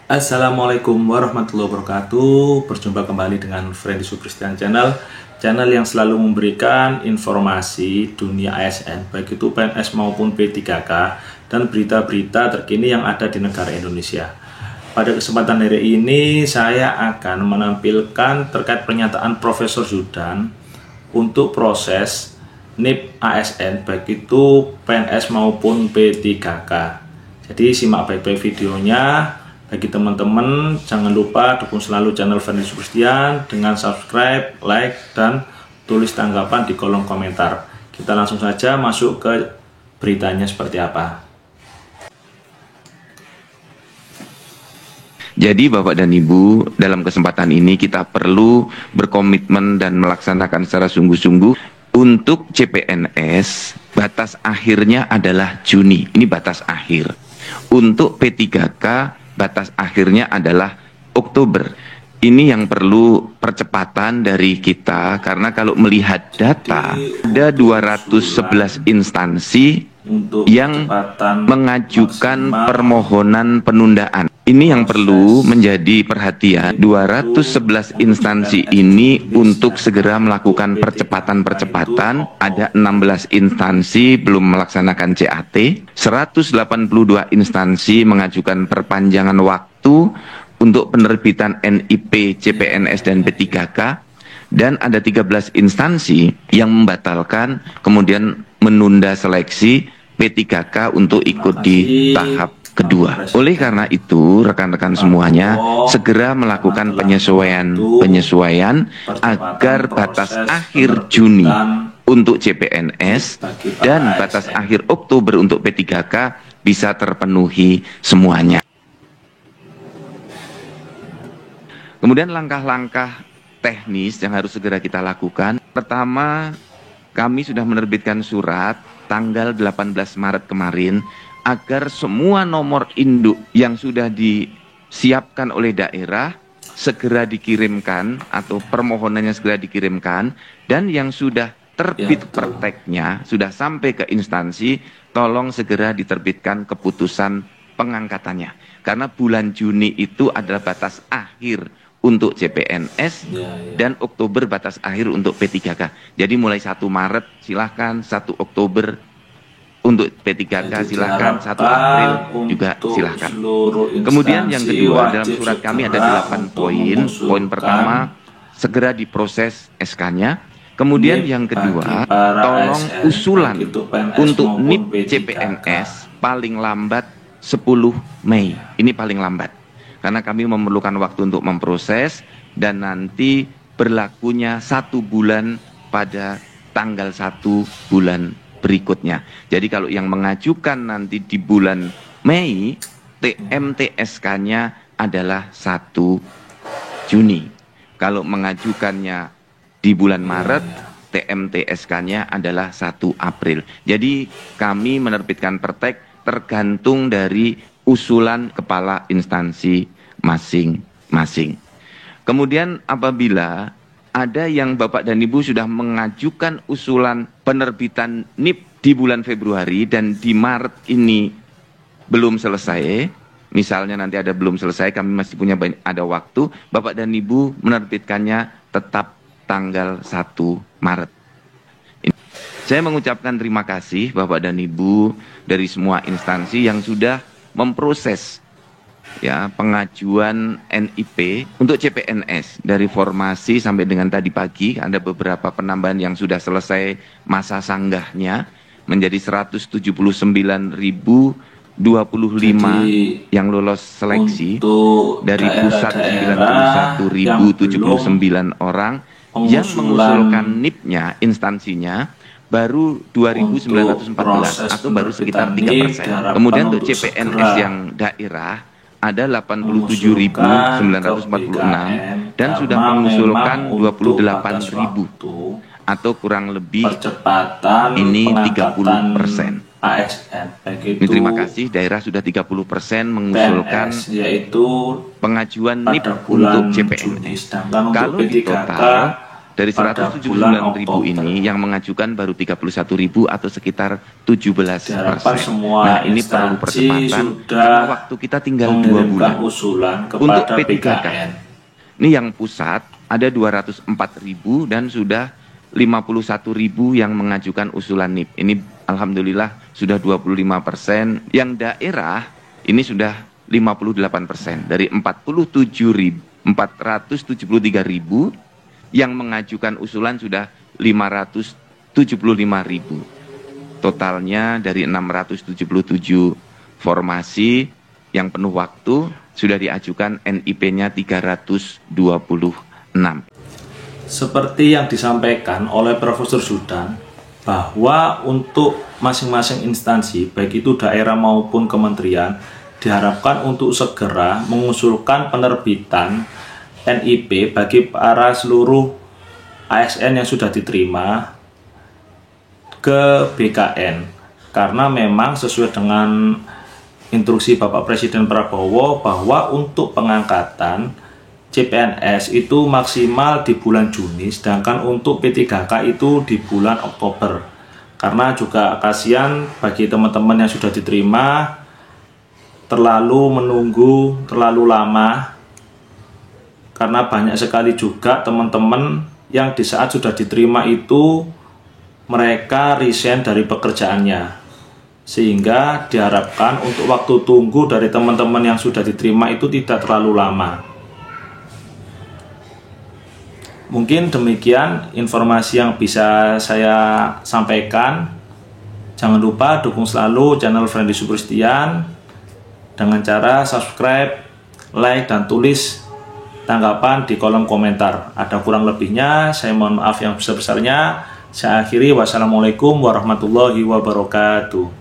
Assalamualaikum warahmatullahi wabarakatuh. Berjumpa kembali dengan Friendly Supristian Channel, channel yang selalu memberikan informasi dunia ASN, baik itu PNS maupun P3K, dan berita-berita terkini yang ada di negara Indonesia. Pada kesempatan hari ini saya akan menampilkan terkait pernyataan Profesor Zudan untuk proses NIP ASN, baik itu PNS maupun P3K. Jadi simak baik-baik videonya. Bagi teman-teman, jangan lupa dukung selalu channel Friendly Supristian dengan subscribe, like, dan tulis tanggapan di kolom komentar. Kita langsung saja masuk ke beritanya seperti apa. Jadi Bapak dan Ibu, dalam kesempatan ini kita perlu berkomitmen dan melaksanakan secara sungguh-sungguh. Untuk CPNS, batas akhirnya adalah Juni, ini batas akhir. Untuk P3K, batas akhirnya adalah Oktober. Ini yang perlu percepatan dari kita, karena kalau melihat data, ada 211 instansi yang mengajukan permohonan penundaan. Ini yang perlu menjadi perhatian. 211 instansi ini untuk segera melakukan percepatan-percepatan. Ada 16 instansi belum melaksanakan CAT. 182 instansi mengajukan perpanjangan waktu untuk penerbitan NIP, CPNS, dan P3K. Dan ada 13 instansi yang membatalkan, kemudian menunda seleksi P3K untuk ikut di tahap kedua. Oleh karena itu, rekan-rekan semuanya segera melakukan penyesuaian agar batas akhir Juni untuk CPNS dan batas akhir Oktober untuk P3K bisa terpenuhi semuanya. Kemudian langkah-langkah teknis yang harus segera kita lakukan. Pertama, kami sudah menerbitkan surat tanggal 18 Maret kemarin agar semua nomor induk yang sudah disiapkan oleh daerah segera dikirimkan atau permohonannya segera dikirimkan, dan yang sudah terbit perteknya sudah sampai ke instansi, tolong segera diterbitkan keputusan pengangkatannya, karena bulan Juni itu adalah batas akhir untuk CPNS dan Oktober batas akhir untuk P3K. Jadi mulai 1 Maret silahkan, 1 Oktober untuk P3K silahkan, 1 April juga silahkan. Kemudian yang kedua, dalam surat kami ada 8 poin. Poin pertama, segera diproses SK-nya. Kemudian yang kedua, tolong usulan untuk NIP CPNS paling lambat 10 Mei. Ini paling lambat, karena kami memerlukan waktu untuk memproses, dan nanti berlakunya 1 bulan pada tanggal 1 bulan berikutnya. Jadi kalau yang mengajukan nanti di bulan Mei, TMTSK-nya adalah 1 Juni. Kalau mengajukannya di bulan Maret, TMTSK-nya adalah 1 April. Jadi kami menerbitkan pertek tergantung dari usulan kepala instansi masing-masing. Kemudian apabila ada yang Bapak dan Ibu sudah mengajukan usulan penerbitan NIP di bulan Februari dan di Maret ini belum selesai, misalnya nanti ada belum selesai, kami masih punya ada waktu, Bapak dan Ibu menerbitkannya tetap tanggal 1 Maret. Saya mengucapkan terima kasih Bapak dan Ibu dari semua instansi yang sudah memproses pengajuan NIP untuk CPNS. Dari formasi sampai dengan tadi pagi ada beberapa penambahan yang sudah selesai masa sanggahnya menjadi 179.025 yang lolos seleksi, dari pusat 91.079 orang, yang mengusulkan NIP-nya instansinya baru 2.914 atau baru sekitar 3%. Kemudian untuk CPNS yang daerah ada 87.946 dan sudah mengusulkan 28.000 atau kurang lebih ini 30%. Ini terima kasih, daerah sudah 30% mengusulkan pengajuan NIP untuk CPNS. Kalau di total Dari pada 179.000 ini yang mengajukan baru 31.000 atau sekitar 17%. semua Nah, ini perlu percepatan karena waktu kita tinggal 2 bulan. Usulan Untuk kepada P3K. Ini yang pusat ada 204.000 dan sudah 51.000 yang mengajukan usulan NIP. Ini alhamdulillah sudah 25%. Yang daerah ini sudah 58%. Dari 473.000 yang mengajukan usulan sudah 575.000. Totalnya dari 677 formasi yang penuh waktu sudah diajukan NIP-nya 326. Seperti yang disampaikan oleh Profesor Zudan, bahwa untuk masing-masing instansi, baik itu daerah maupun kementerian, diharapkan untuk segera mengusulkan penerbitan NIP bagi para seluruh ASN yang sudah diterima ke BKN, karena memang sesuai dengan instruksi Bapak Presiden Prabowo bahwa untuk pengangkatan CPNS itu maksimal di bulan Juni, sedangkan untuk P3K itu di bulan Oktober. Karena juga kasihan bagi teman-teman yang sudah diterima terlalu menunggu terlalu lama, karena banyak sekali juga teman-teman yang di saat sudah diterima itu mereka resign dari pekerjaannya, sehingga diharapkan untuk waktu tunggu dari teman-teman yang sudah diterima itu tidak terlalu lama. Mungkin demikian informasi yang bisa saya sampaikan. Jangan lupa dukung selalu channel Friendly Supristian dengan cara subscribe, like, dan tulis tanggapan di kolom komentar. Ada kurang lebihnya, saya mohon maaf yang besar-besarnya. Saya akhiri, wassalamualaikum warahmatullahi wabarakatuh.